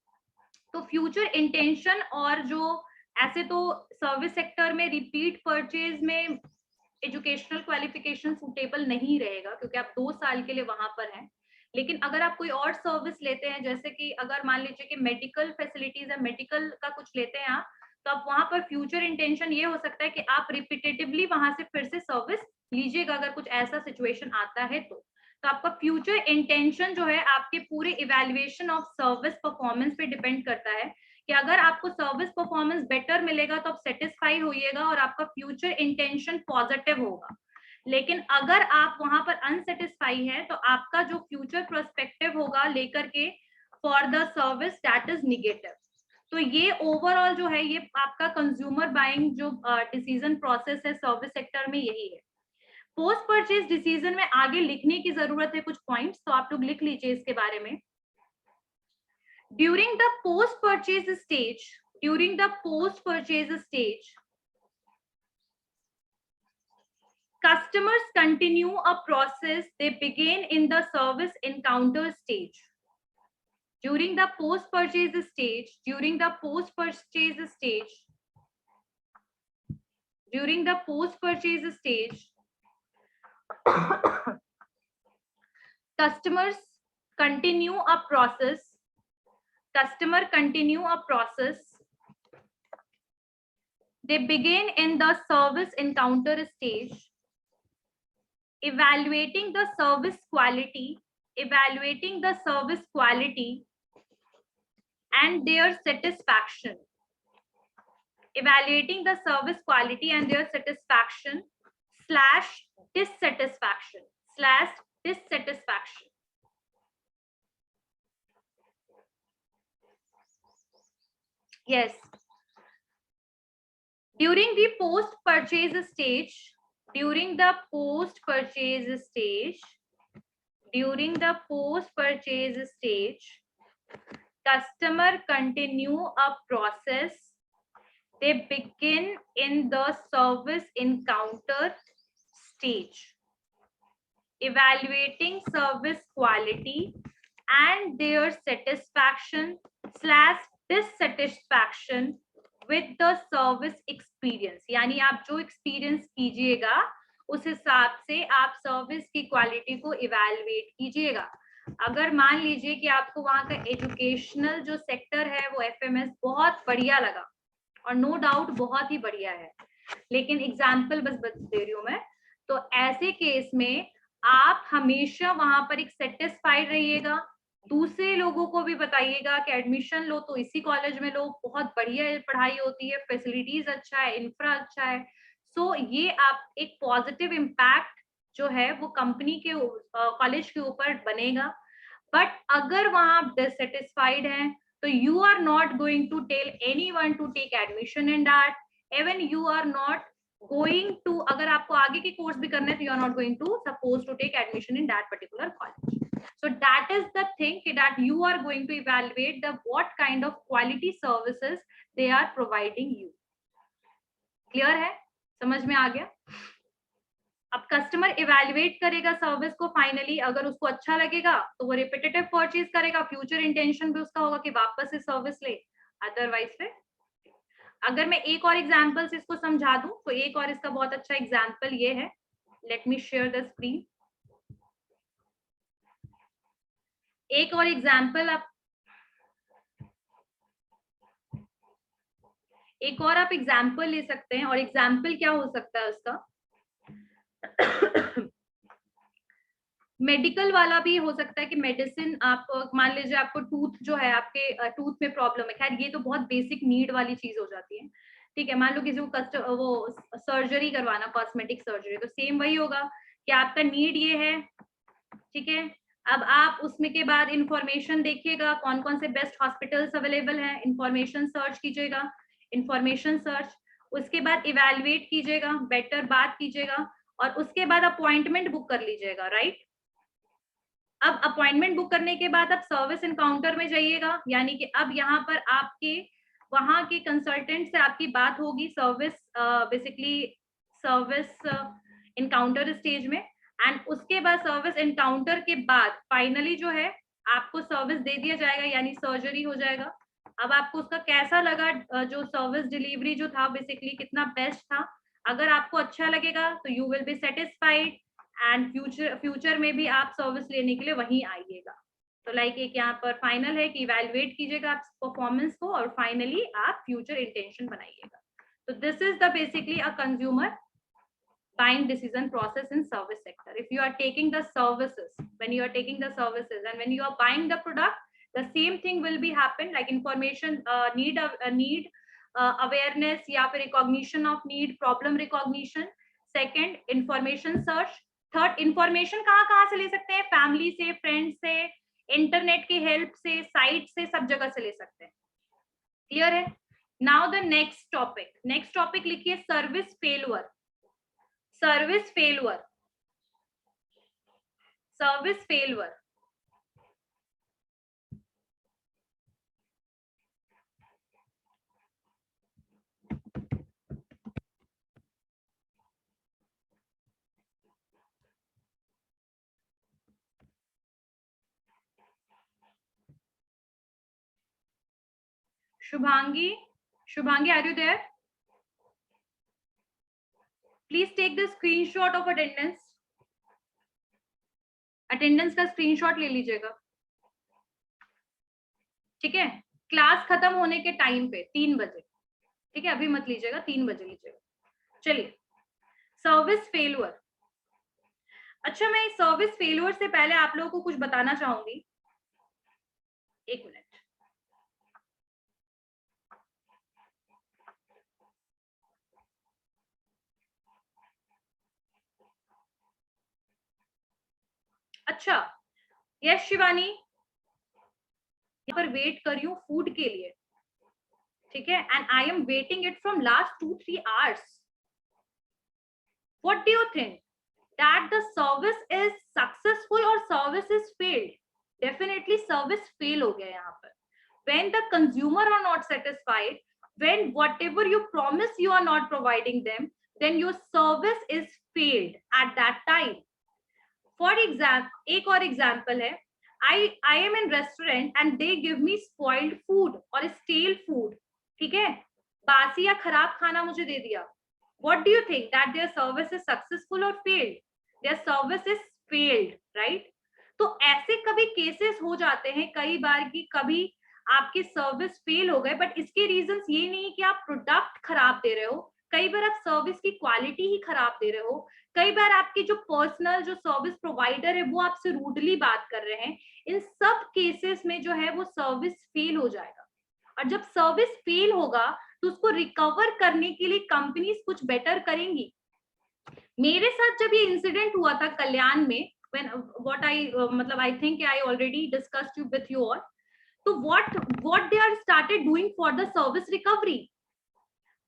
तो फ्यूचर इंटेंशन, और जो ऐसे तो सर्विस सेक्टर में रिपीट परचेज में एजुकेशनल क्वालिफिकेशन सूटेबल नहीं रहेगा क्योंकि आप 2 साल के लिए वहां पर हैं, लेकिन अगर आप कोई और सर्विस लेते हैं, जैसे कि अगर मान लीजिए कि मेडिकल फैसिलिटीज है, मेडिकल का कुछ लेते हैं आप, तो आप वहां पर फ्यूचर इंटेंशन ये हो सकता है कि आप रिपीटेटिवली वहां से फिर से सर्विस लीजिएगा अगर कुछ ऐसा सिचुएशन आता है तो आपका फ्यूचर इंटेंशन जो है आपके पूरे इवैल्यूएशन ऑफ सर्विस परफॉर्मेंस पे डिपेंड करता है कि अगर आपको सर्विस परफॉर्मेंस बेटर मिलेगा तो आप सेटिस्फाई होइएगा और आपका फ्यूचर इंटेंशन पॉजिटिव होगा, लेकिन अगर आप वहां पर अनसेटिस्फाई है तो आपका जो फ्यूचर प्रोस्पेक्टिव होगा लेकर के for the service that is negative. तो ये ओवरऑल जो है ये आपका कंज्यूमर बाइंग जो डिसीजन प्रोसेस है सर्विस सेक्टर में, यही है। पोस्ट परचेज डिसीजन में आगे लिखने की जरूरत है कुछ पॉइंट्स, तो आप लोग लिख लीजिए इसके बारे में। During the post purchase stage, during the post purchase stage, customers continue a process they begin in the service encounter stage. During the post purchase stage, during the post purchase stage, during the post purchase stage, customers continue a process, customer continue a process, they begin in the service encounter stage, evaluating the service quality, evaluating the service quality and their satisfaction, evaluating the service quality and their satisfaction slash dissatisfaction, slash dissatisfaction. Yes. During the post purchase stage, during the post purchase stage, during the post purchase stage, customer continue a process. They begin in the service encounter stage, evaluating service quality and their satisfaction slash dissatisfaction with the service experience, यानी आप जो experience कीजिएगा उस हिसाब से आप service की quality को इवैल्यूएट कीजिएगा। अगर मान लीजिए कि आपको वहां का एजुकेशनल जो सेक्टर है वो एफएमएस बहुत बढ़िया लगा, और नो डाउट बहुत ही बढ़िया है, लेकिन एग्जाम्पल बस दे रही हूँ मैं, तो ऐसे केस में आप हमेशा वहां पर एक सेटिस्फाइड रहिएगा, दूसरे लोगों को भी बताइएगा कि एडमिशन लो तो इसी कॉलेज में लो, बहुत बढ़िया पढ़ाई होती है, फैसिलिटीज अच्छा है, इंफ्रा अच्छा है। सो ये आप एक पॉजिटिव इम्पैक्ट जो है वो कंपनी के कॉलेज के ऊपर बनेगा। बट अगर वहां आप डिससेटिस्फाइड हैं तो you are not going to tell anyone to take admission in that, even you are not going to, अगर आपको आगे की कोर्स भी करना है तो you are not going to suppose to take admission in that particular college. So that is the thing that you are going to evaluate the what kind of quality services they are providing you. Clear है? समझ में आ गया? अब customer evaluate करेगा service को, finally अगर उसको अच्छा लगेगा तो वो रिपीटेटिव परचेज करेगा, फ्यूचर इंटेंशन भी उसका होगा कि वापस से सर्विस ले, अदरवाइज फिर। अगर मैं एक और एग्जांपल से इसको समझा दूं तो एक और इसका बहुत अच्छा एग्जांपल ये है, let me share the screen. एक और एग्जांपल आप एग्जाम्पल ले सकते हैं, और एग्जाम्पल क्या हो सकता है उसका, मेडिकल वाला भी हो सकता है कि मेडिसिन आप मान लीजिए आपको टूथ जो है, आपके टूथ में प्रॉब्लम है, खैर ये तो बहुत बेसिक नीड वाली चीज हो जाती है, ठीक है। मान लो किसी को वो सर्जरी करवाना, कॉस्मेटिक सर्जरी, तो सेम वही होगा कि आपका नीड ये है, ठीक है। अब आप उसमें के बाद इंफॉर्मेशन देखिएगा कौन कौन से बेस्ट हॉस्पिटल्स अवेलेबल हैं, इंफॉर्मेशन सर्च कीजिएगा, इंफॉर्मेशन सर्च, उसके बाद इवेल्युएट कीजिएगा, बेटर बात कीजिएगा, और उसके बाद अपॉइंटमेंट बुक कर लीजिएगा, राइट। अब अपॉइंटमेंट बुक करने के बाद आप सर्विस एनकाउंटर में जाइएगा, यानी कि अब यहाँ पर आपके वहां के कंसल्टेंट से आपकी बात होगी, service basically service encounter stage में, एंड उसके बाद सर्विस एनकाउंटर के बाद फाइनली जो है आपको सर्विस दे दिया जाएगा, यानी सर्जरी हो जाएगा। अब आपको उसका कैसा लगा, जो सर्विस डिलीवरी जो था बेसिकली कितना बेस्ट था, अगर आपको अच्छा लगेगा तो you will be satisfied, and future में भी आप सर्विस लेने के लिए वहीं आइएगा। तो लाइक एक यहाँ पर फाइनल है कि इवेल्युएट कीजिएगा आप परफॉर्मेंस को, और फाइनली आप फ्यूचर इंटेंशन बनाइएगा। तो this is the basically a consumer buying decision process in service sector. If you are taking the services, when you are taking the services and when you are buying the product, the same thing will be happen, like information need awareness या फिर recognition of need, problem recognition, second information search, third information कहाँ कहाँ से ले सकते हैं, family से, friend से, इंटरनेट की हेल्प से, साइट से, सब जगह से ले सकते हैं। क्लियर है? नाउ द नेक्स्ट टॉपिक लिखिए, service failure. Service failure, service failure. Shubhangi, are you there? Please take the screenshot of attendance. Attendance का स्क्रीनशॉट ले लीजिएगा, ठीक है। क्लास खत्म होने के टाइम पे 3 बजे, ठीक है, अभी मत लीजिएगा, 3 बजे लीजिएगा। चलिए, सर्विस फेलुअर। अच्छा, मैं सर्विस फेलुअर से पहले आप लोगों को कुछ बताना चाहूंगी, एक मिनट। अच्छा, यस शिवानी, यहाँ पर वेट कर रही हूँ फूड के लिए, ठीक है, and I am waiting it from last 2-3 hours. What do you think, that the service is successful or service is failed? Definitely service fail हो गया यहाँ पर। When the consumer are not satisfied, when whatever you promise you are not providing them, then your service is failed at that time. For example, एक और example है, I am in restaurant and they give me spoiled food or stale food, ठीक है, बासी या खराब खाना मुझे दे दिया, what do you think that their service is successful or failed? Their service is failed, right? तो ऐसे कभी केसेस हो जाते हैं कई बार कि कभी आपकी सर्विस फेल हो गए, बट इसके रीजंस ये नहीं कि आप प्रोडक्ट खराब दे रहे हो, कई बार आप सर्विस की क्वालिटी ही खराब दे रहे हो, कई बार आपकी जो पर्सनल जो सर्विस प्रोवाइडर है वो आपसे रूडली बात कर रहे हैं। इन सब केसेस में जो है वो सर्विस फेल हो जाएगा, और जब सर्विस फेल होगा तो उसको रिकवर करने के लिए कंपनीज कुछ बेटर करेंगी। मेरे साथ जब ये इंसिडेंट हुआ था कल्याण में, when what I मतलब I think I already discussed you with you all, so what they are started doing for the service recovery,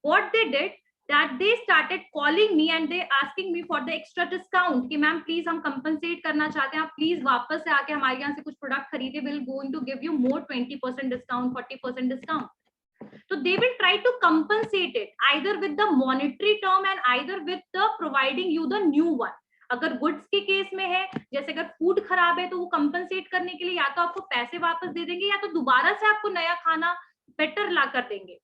what they did that they started calling me and they asking me for the extra discount कि ma'am please हम compensate करना चाहते हैं, आप please वापस से आके हमारे यहाँ से कुछ प्रोडक्ट खरीदे, will going to give you more 20% discount, 40% discount. So they will try to compensate it either with the monetary term and either with the providing you the new one. अगर goods के case में है, जैसे अगर food खराब है तो वो कंपनसेट करने के लिए या तो आपको पैसे वापस दे देंगे या तो दोबारा से आपको नया खाना बेटर ला कर देंगे।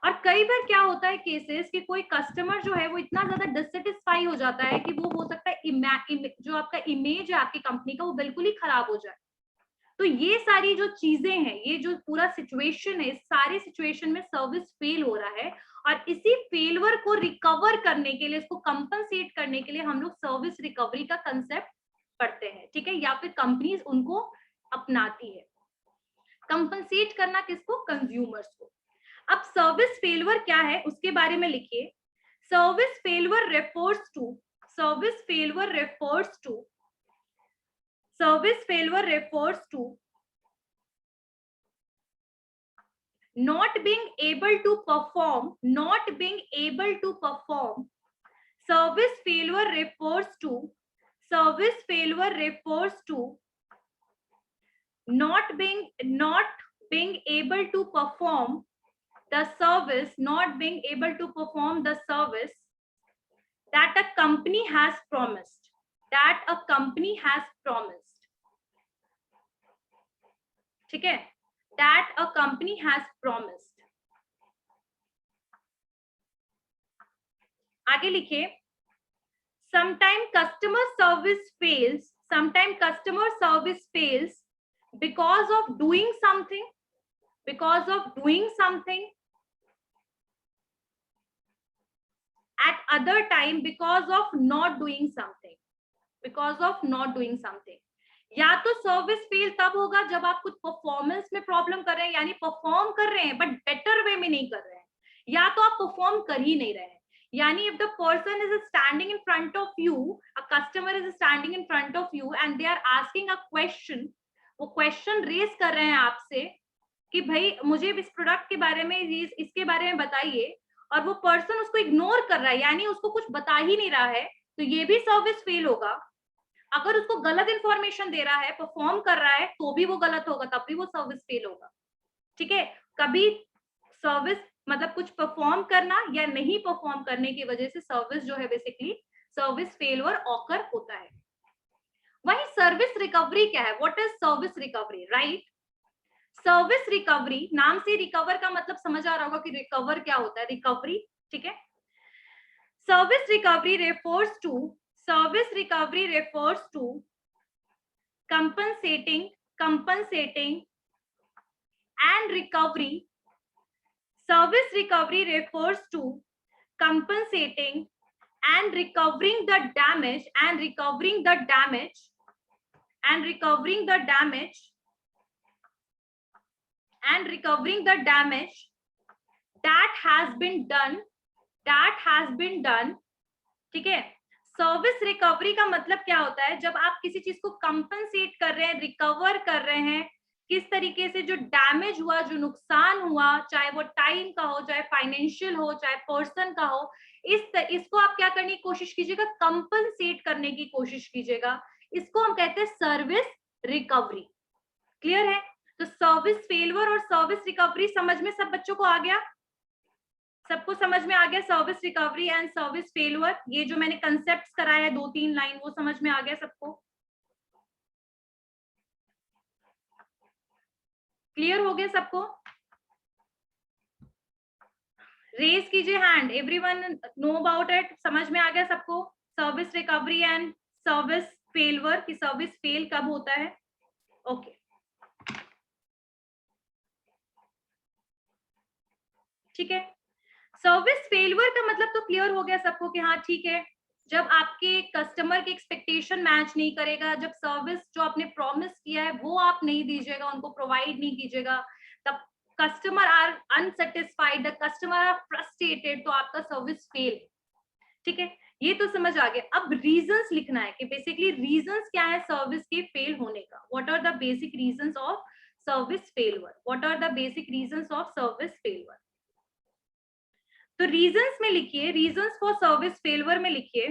और कई बार क्या होता है केसेस कि कोई कस्टमर जो है वो इतना ज्यादा डिससेटिस्फाई हो जाता है कि वो हो सकता है जो आपका इमेज है आपकी कंपनी का वो बिल्कुल ही खराब हो जाए। तो ये सारी जो चीजें हैं, ये जो पूरा सिचुएशन है, इस सारे सिचुएशन में सर्विस फेल हो रहा है, और इसी फेलवर को रिकवर करने के लिए, इसको कंपनसेट करने के लिए हम लोग सर्विस रिकवरी का कंसेप्ट पढ़ते हैं, ठीक है, या फिर कंपनीज उनको अपनाती है। कंपनसेट करना किसको? कंज्यूमर्स को। अब सर्विस फेलवर क्या है उसके बारे में लिखिए। Service failure refers to not being able to perform. Service failure refers to not being able to perform the service that a company has promised. ठीक है, that a company has promised. आगे लिखिए, sometimes customer service fails because of doing something, at other time because of not doing something, या तो service fail तब होगा जब आप कुछ परफॉर्मेंस में प्रॉब्लम कर रहे हैं, यानी परफॉर्म कर रहे हैं बट बेटर वे में नहीं कर रहे हैं, या तो आप परफॉर्म कर ही नहीं रहे हैं। यानी if the person is standing in front of you, a customer is standing in front of you and they are asking a question, वो क्वेश्चन रेज कर रहे हैं आपसे कि भाई मुझे इस प्रोडक्ट के बारे में, इसके बारे में बताइए, और वो पर्सन उसको इग्नोर कर रहा है, यानी उसको कुछ बता ही नहीं रहा है, तो ये भी सर्विस फेल होगा। अगर उसको गलत इंफॉर्मेशन दे रहा है, परफॉर्म कर रहा है, तो भी वो गलत होगा, तब भी वो सर्विस फेल होगा। ठीक है, कभी सर्विस मतलब कुछ परफॉर्म करना या नहीं परफॉर्म करने की वजह से सर्विस जो है बेसिकली सर्विस फेलियर ऑकर होता है। वही सर्विस रिकवरी क्या है? What is service recovery, right? Service recovery, नाम से रिकवर का मतलब समझ आ रहा होगा कि रिकवर क्या होता है, रिकवरी, ठीक है। Service recovery refers to compensating and recovery. Service recovery refers to compensating and recovering the damage that has been done, ठीक है। सर्विस रिकवरी का मतलब क्या होता है? जब आप किसी चीज को कंपनसेट कर रहे हैं, रिकवर कर रहे हैं, किस तरीके से जो डैमेज हुआ, जो नुकसान हुआ, चाहे वो टाइम का हो, चाहे फाइनेंशियल हो, चाहे पर्सन का हो, इसको आप क्या करने की कोशिश कीजिएगा? कंपनसेट करने की कोशिश कीजिएगा। इसको हम कहते हैं सर्विस रिकवरी। क्लियर है? तो सर्विस फेलियर और सर्विस रिकवरी समझ में सब बच्चों को आ गया? सबको समझ में आ गया? Service recovery and service failure, ये जो मैंने कंसेप्ट्स कराया है 2-3 लाइन, वो समझ में आ गया सबको? क्लियर हो गया सबको? रेज कीजिए hand, everyone no about it, समझ में आ गया सबको? सर्विस रिकवरी एंड सर्विस फेलवर, की सर्विस फेल कब होता है? ओके, ठीक है। सर्विस फेलवर का मतलब तो क्लियर हो गया सबको कि हाँ ठीक है, जब आपके कस्टमर की एक्सपेक्टेशन मैच नहीं करेगा, जब सर्विस जो आपने प्रॉमिस किया है वो आप नहीं दीजिएगा, उनको प्रोवाइड नहीं कीजिएगा, तब customer are unsatisfied, the customer are frustrated, तो आपका सर्विस फेल। ठीक है, ये तो समझ आ गया। अब रीजंस लिखना है कि बेसिकली रीजंस क्या है सर्विस के फेल होने का। What are the basic reasons of service failure? What are the basic reasons of service failure? तो रीजंस में लिखिए, रीजंस फॉर सर्विस फेलवर में लिखिए,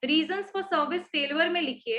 रीजंस फॉर सर्विस फेलवर में लिखिए